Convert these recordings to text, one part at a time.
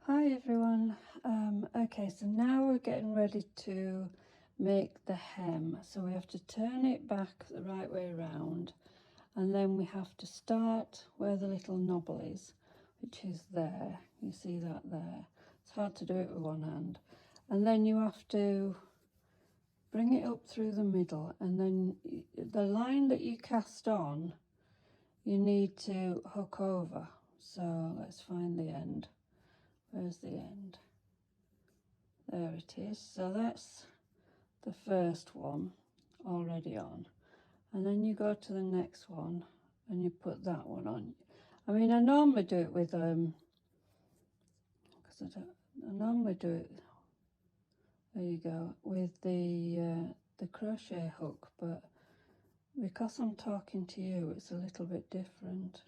Hi everyone. Okay, so now we're getting ready to make the hem. So we have to turn it back the right way around, and then we have to start where the little knobble is, which is there. You see that there? It's hard to do it with one hand. And then you have to bring it up through the middle, and then the line that you cast on, you need to hook over. So let's find the end. Where's the end? There it is. So that's the first one already on. And then you go to the next one and you put that one on. I mean, I normally do it with, because I normally do it, there you go, with the crochet hook, but because I'm talking to you, it's a little bit different.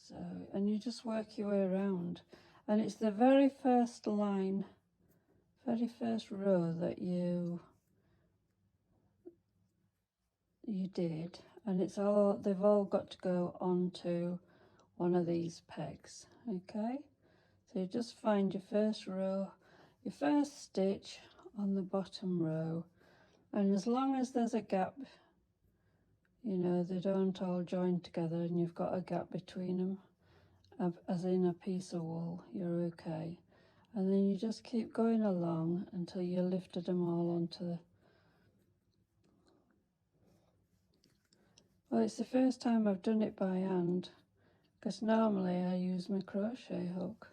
So, and you just work your way around. And it's the very first line, very first row that you did, and it's all, they've all got to go onto one of these pegs. Okay, so you just find your first row, your first stitch on the bottom row, and as long as there's a gap, you know, they don't all join together and you've got a gap between them, as in a piece of wool, you're okay. And then you just keep going along until you lifted them all onto the... Well, it's the first time I've done it by hand, because normally I use my crochet hook,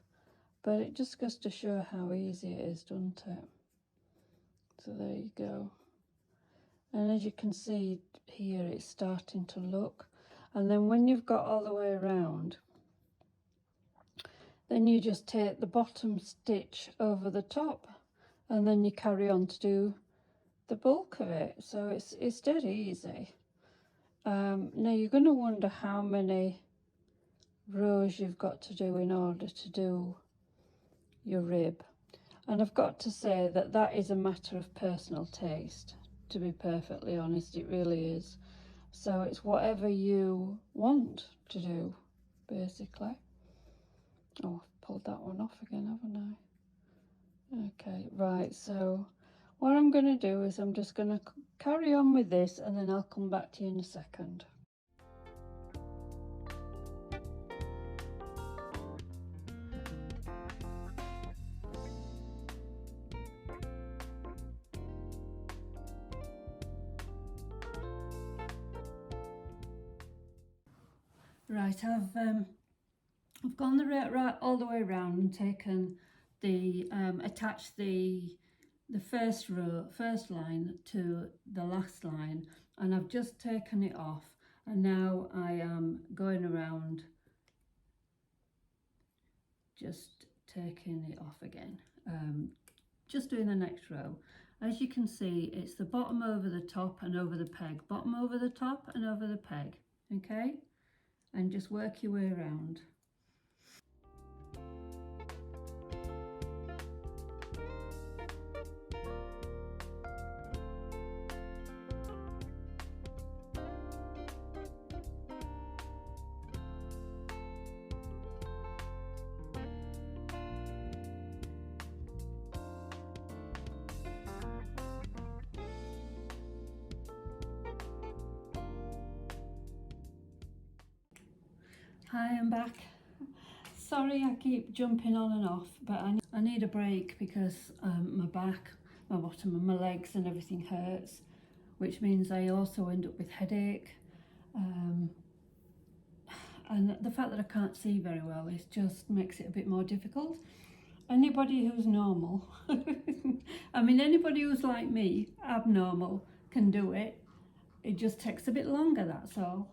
but it just goes to show how easy it is, doesn't it? So there you go. And as you can see here, it's starting to look. And then when you've got all the way around, then you just take the bottom stitch over the top, and then you carry on to do the bulk of it. So it's dead easy. Now you're going to wonder how many rows you've got to do in order to do your rib. And I've got to say that that is a matter of personal taste, to be perfectly honest, it really is. So it's whatever you want to do, basically. Oh, I've pulled that one off again, haven't I? Okay, right, so what I'm going to do is I'm just going to carry on with this, and then I'll come back to you in a second. Right, I've gone right all the way around and taken the attached the first line to the last line, and I've just taken it off, and now I am going around just taking it off again, just doing the next row. As you can see, it's the bottom over the top and over the peg, bottom over the top and over the peg. Okay, and just work your way around. Hi, I'm back. Sorry I keep jumping on and off, but I need a break because my back, my bottom and my legs and everything hurts, which means I also end up with headache. And the fact that I can't see very well, it just makes it a bit more difficult. Anybody who's normal, I mean anybody who's like me, abnormal, can do it. It just takes a bit longer, that's all.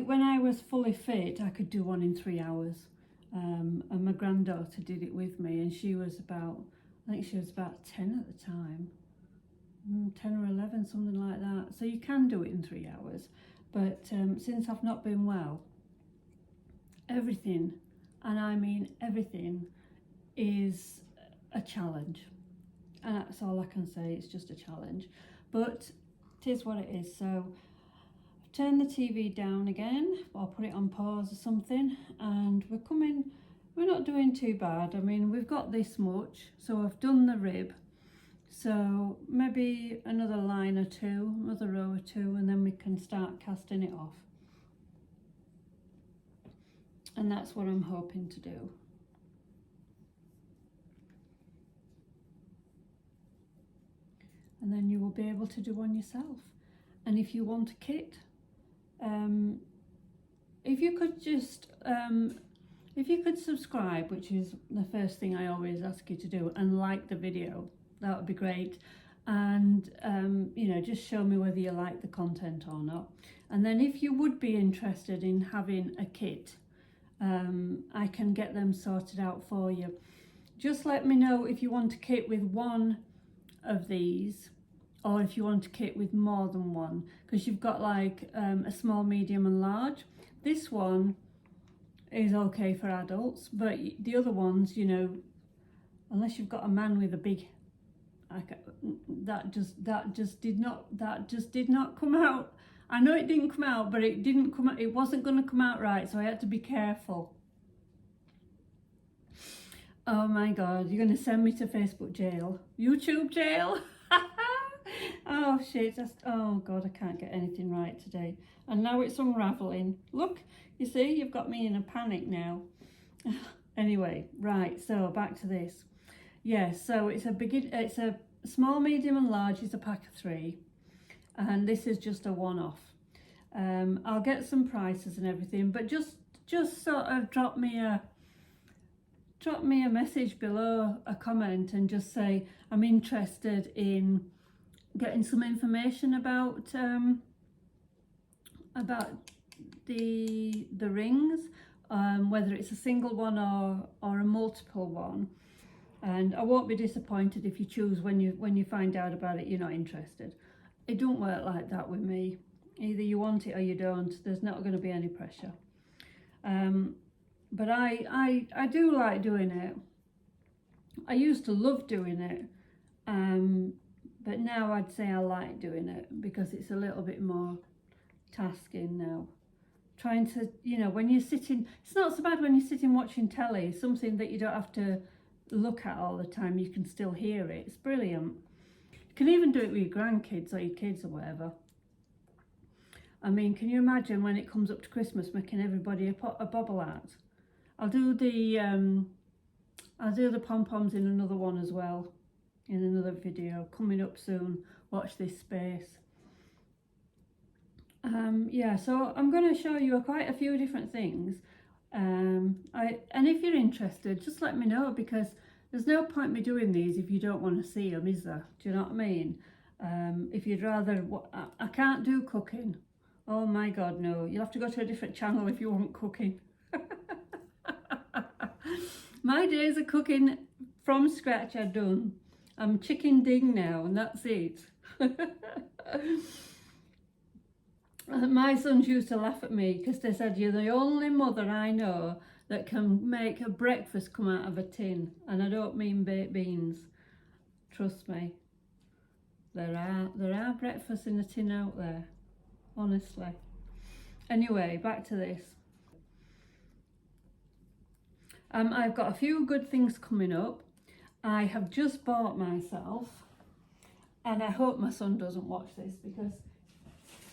When I was fully fit, I could do one in 3 hours. And my granddaughter did it with me, and she was about, I think she was about 10 at the time, 10 or 11, something like that. So you can do it in 3 hours. But since I've not been well, everything, and I mean everything, is a challenge. And that's all I can say, it's just a challenge. But it is what it is. So turn the TV down again, or put it on pause or something, and we're not doing too bad. I mean, we've got this much, so I've done the rib, so maybe another line or two, another row or two, and then we can start casting it off. And that's what I'm hoping to do. And then you will be able to do one yourself. And if you want a kit, if you could just if you could subscribe, which is the first thing I always ask you to do, and like the video, that would be great. And you know, just show me whether you like the content or not. And then if you would be interested in having a kit, I can get them sorted out for you. Just let me know if you want a kit with one of these, or if you want a kit with more than one, because you've got like a small, medium and large. This one is okay for adults, but the other ones, you know, unless you've got a man with a big, that just did not come out. I know it didn't come out, but it didn't come out, it wasn't going to come out right, so I had to be careful. Oh my God, you're going to send me to Facebook jail, YouTube jail. Oh shit, oh God, I can't get anything right today. And now it's unraveling. Look, you see, you've got me in a panic now. Anyway, right, so back to this. Yes, so it's a small, medium and large is a pack of 3. And this is just a one-off. I'll get some prices and everything, but just sort of drop me a message below, a comment, and just say I'm interested in getting some information about the rings, whether it's a single one or a multiple one. And I won't be disappointed if you choose when you find out about it you're not interested. It don't work like that with me. Either you want it or you don't. There's not going to be any pressure. But I do like doing it. I used to love doing it, but now I'd say I like doing it because it's a little bit more tasking now. Trying to, you know, when you're sitting, it's not so bad when you're sitting watching telly, something that you don't have to look at all the time, you can still hear it. It's brilliant. You can even do it with your grandkids or your kids or whatever. I mean, can you imagine when it comes up to Christmas making everybody a bobble art? I'll do the pom-poms in another one as well, in another video coming up soon. Watch this space. Yeah, so I'm going to show you quite a few different things. And if you're interested, just let me know, because there's no point me doing these if you don't want to see them, is there? Do you know what I mean? If you'd rather, I can't do cooking. Oh my God, no. You'll have to go to a different channel if you want cooking. My days of cooking from scratch are done. I'm chicken ding now, and that's it. My sons used to laugh at me because they said, you're the only mother I know that can make a breakfast come out of a tin. And I don't mean baked beans. Trust me. There are breakfasts in a tin out there. Honestly. Anyway, back to this. I've got a few good things coming up. I have just bought myself, and I hope my son doesn't watch this because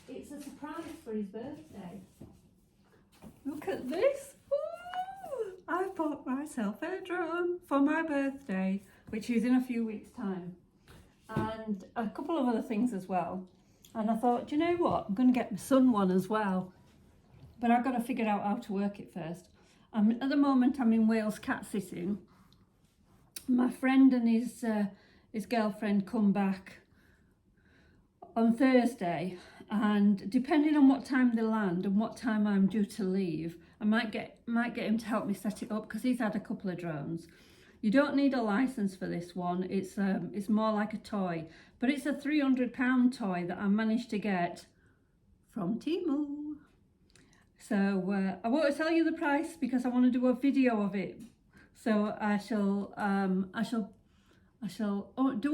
it's a surprise for his birthday. Look at this. Ooh, I bought myself a drone for my birthday, which is in a few weeks' time, and a couple of other things as well. And I thought, do you know what? I'm going to get my son one as well, but I've got to figure out how to work it first. At the moment, I'm in Wales cat sitting. My friend and his girlfriend come back on Thursday, and depending on what time they land and what time I'm due to leave, I might get him to help me set it up, because he's had a couple of drones. You don't need a license for this one. It's more like a toy, but it's a £300 toy that I managed to get from Temu. So I won't tell you the price because I want to do a video of it. So I shall do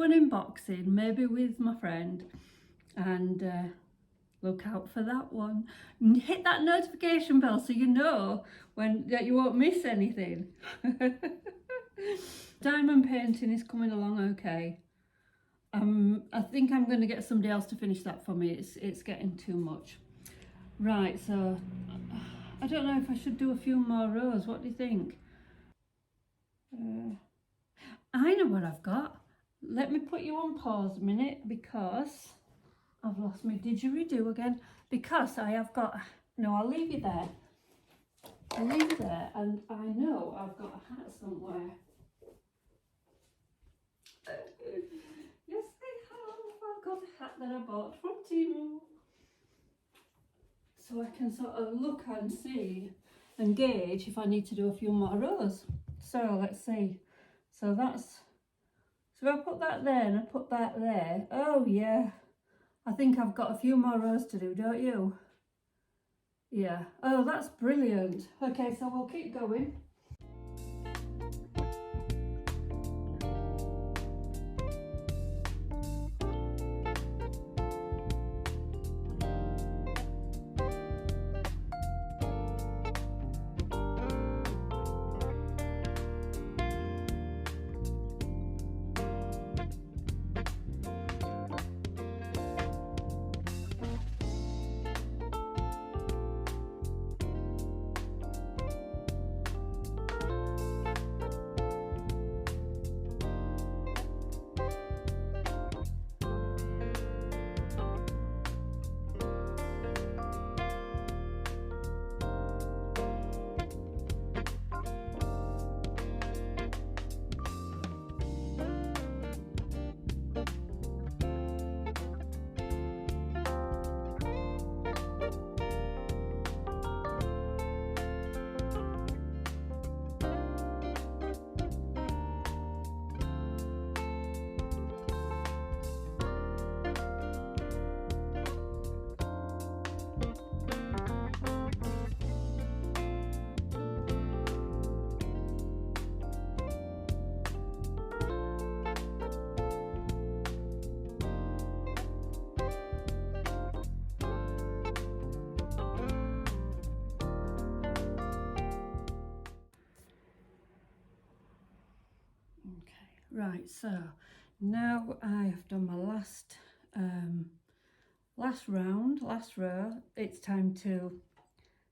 an unboxing, maybe with my friend, and look out for that one. And hit that notification bell so you know that you won't miss anything. Diamond painting is coming along okay. I think I'm going to get somebody else to finish that for me. It's getting too much. Right, so I don't know if I should do a few more rows. What do you think? I know what I've got. Let me put you on pause a minute because I've lost my didgeridoo again. Because I have got... No, I'll leave you there. I'll leave you there, and I know I've got a hat somewhere. Yes, I have. I've got a hat that I bought from Temu. So I can sort of look and see and gauge if I need to do a few more rows. So let's see. So that's... So I put that there and I put that there. Oh yeah. I think I've got a few more rows to do, don't you? Yeah. Oh, that's brilliant. Okay, so we'll keep going. Right, so now I have done my last row. It's time to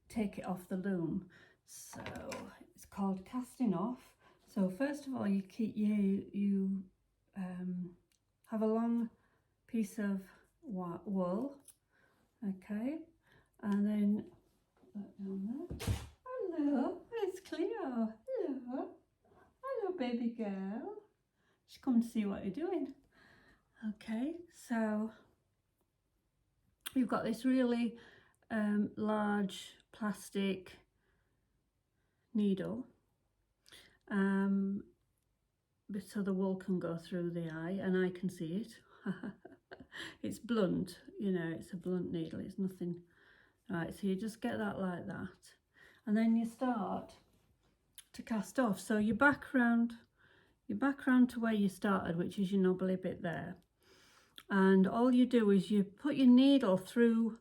take it off the loom. So it's called casting off. So first of all, you have a long piece of wool, okay, and then put down there. Hello, it's Cleo. Hello, baby girl. She's come to see what you're doing. Okay, so you've got this really large plastic needle, so the wool can go through the eye and I can see it. It's blunt, you know, it's a blunt needle, it's nothing. Right, so you just get that like that, and then you start to cast off. So you're back round to where you started, which is your knobbly bit there, and all you do is you put your needle through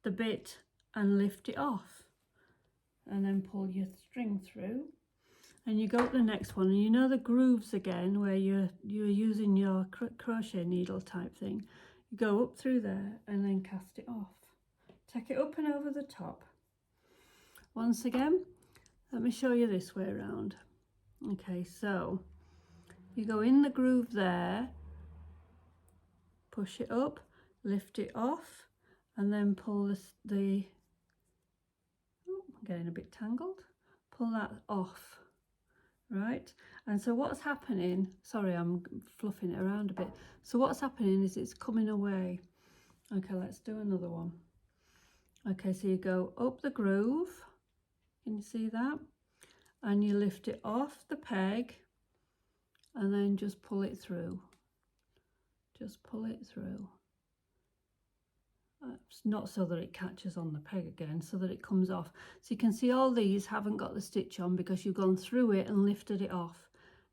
the bit and lift it off, and then pull your string through, and you go to the next one, and you know the grooves again where you're using your crochet needle type thing. You go up through there and then cast it off. Take it up and over the top. Once again, let me show you this way around. Okay, so you go in the groove there, push it up, lift it off, and then pull I'm getting a bit tangled, pull that off, right? And so what's happening, sorry, I'm fluffing it around a bit. So what's happening is it's coming away. Okay, let's do another one. Okay, so you go up the groove, can you see that? And you lift it off the peg and then just pull it through. Just pull it through. It's not so that it catches on the peg again, so that it comes off. So you can see all these haven't got the stitch on because you've gone through it and lifted it off.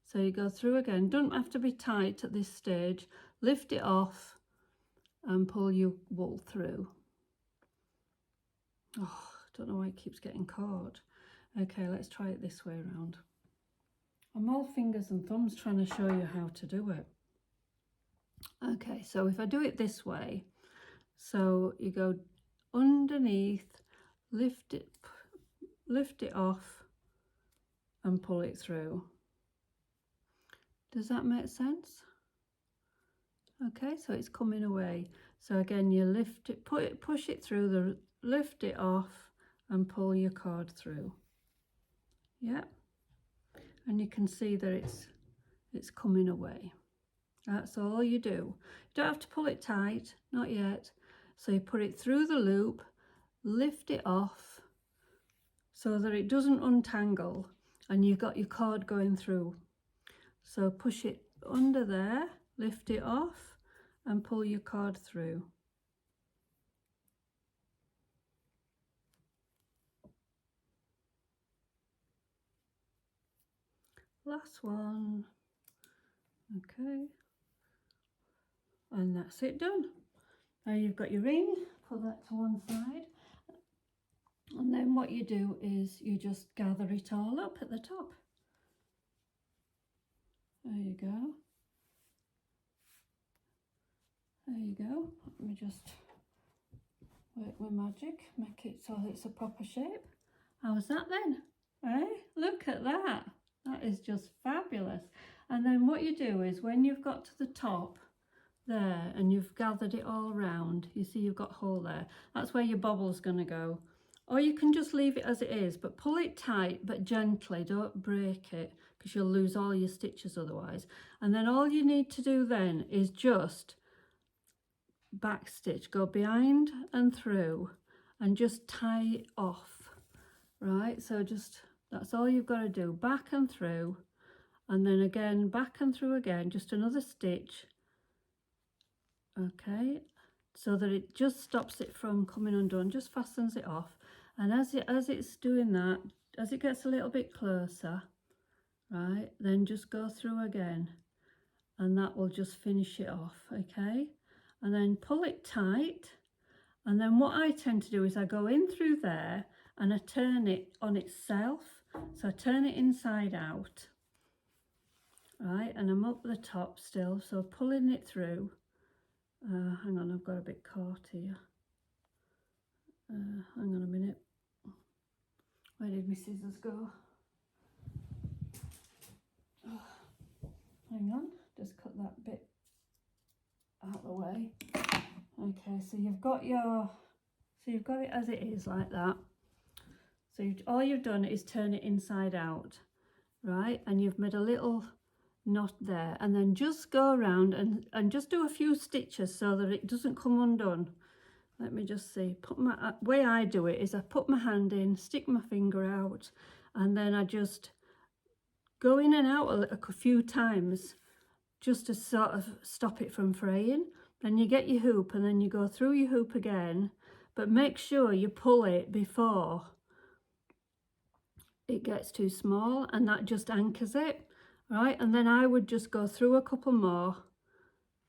So you go through again, don't have to be tight at this stage, lift it off and pull your wool through. Oh, I don't know why it keeps getting caught. Okay, let's try it this way around. I'm all fingers and thumbs trying to show you how to do it. Okay, so if I do it this way, so you go underneath, lift it off and pull it through. Does that make sense? Okay, so it's coming away. So again, you lift it, push it through, lift it off and pull your cord through. Yeah, and you can see that it's coming away. That's all you do. You don't have to pull it tight, not yet. So you put it through the loop, lift it off so that it doesn't untangle and you've got your cord going through. So push it under there, lift it off and pull your cord through. Last one. Okay. And that's it done. Now you've got your ring, put that to one side. And then what you do is you just gather it all up at the top. There you go. There you go. Let me just work my magic, make it so it's a proper shape. How's that then? Eh? Look at that. That is just fabulous. And then what you do is when you've got to the top there and you've gathered it all around, you see you've got a hole there. That's where your bobble's going to go. Or you can just leave it as it is, but pull it tight but gently, don't break it because you'll lose all your stitches otherwise. And then all you need to do then is just back stitch, go behind and through and just tie it off, right? So just, that's all you've got to do, back and through, and then again back and through again, just another stitch, okay, so that it just stops it from coming undone, just fastens it off. And as it's doing that, as it gets a little bit closer, right, then just go through again and that will just finish it off, okay? And then pull it tight, and then what I tend to do is I go in through there and I turn it on itself, so I turn it inside out, right, and I'm up the top still, so pulling it through. Hang on, I've got a bit caught here. Hang on a minute. Where did my scissors go? Oh, hang on, just cut that bit out of the way. Okay, so you've got it as it is like that. So all you've done is turn it inside out, right? And you've made a little knot there, and then just go around and just do a few stitches so that it doesn't come undone. Let me just see. Way I do it is I put my hand in, stick my finger out, and then I just go in and out a few times just to sort of stop it from fraying. Then you get your hoop and then you go through your hoop again, but make sure you pull it before it gets too small, and that just anchors it, right? And then I would just go through a couple more,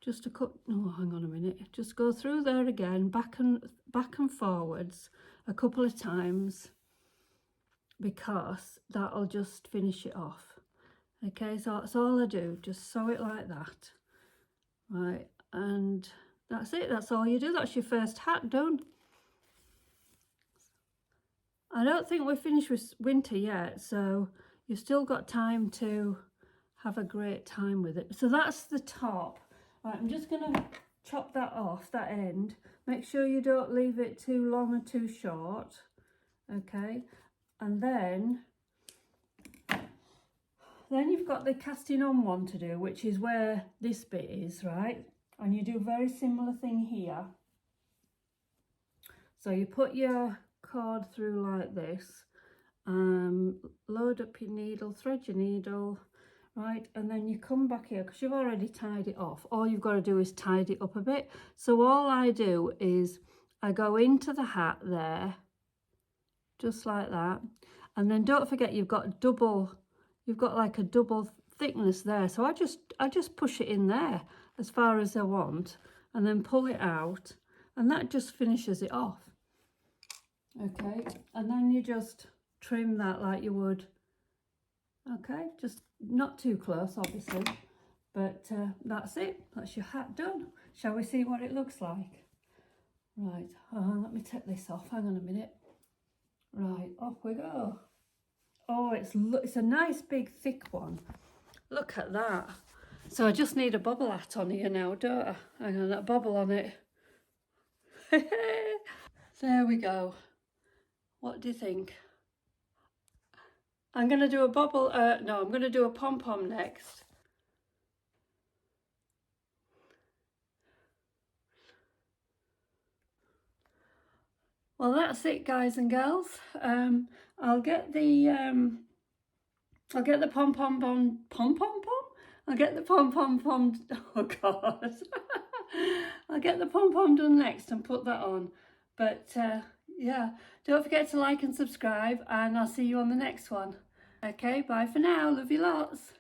just a couple, oh, hang on a minute, just go through there again, back and forwards a couple of times, because that'll just finish it off. Okay, so that's all I do, just sew it like that, right? And that's it, that's all you do. That's your first hat done. I don't think we're finished with winter yet, so you've still got time to have a great time with it. So that's the top. Right, I'm just going to chop that off, that end. Make sure you don't leave it too long or too short, okay? And then you've got the casting on one to do, which is where this bit is, right? And you do a very similar thing here. So you put your cord through like this, load up your needle, thread your needle, right, and then you come back here because you've already tied it off. All you've got to do is tidy it up a bit. So all I do is I go into the hat there, just like that, and then don't forget you've got like a double thickness there, so I just push it in there as far as I want and then pull it out, and that just finishes it off. Okay, and then you just trim that like you would. Okay, just not too close, obviously, but that's it. That's your hat done. Shall we see what it looks like? Right, let me take this off. Hang on a minute. Right, off we go. Oh, it's a nice big thick one. Look at that. So I just need a bobble hat on here now, don't I? Hang on, that bobble on it. There we go. What do you think? I'm going to do a bobble, no, I'm going to do a pom-pom next. Well, that's it, guys and girls. I'll get the pom-pom-pom. I'll get the pom-pom-pom, oh God. I'll get the pom-pom done next and put that on. But yeah, don't forget to like and subscribe, and I'll see you on the next one. Okay, bye for now. Love you lots.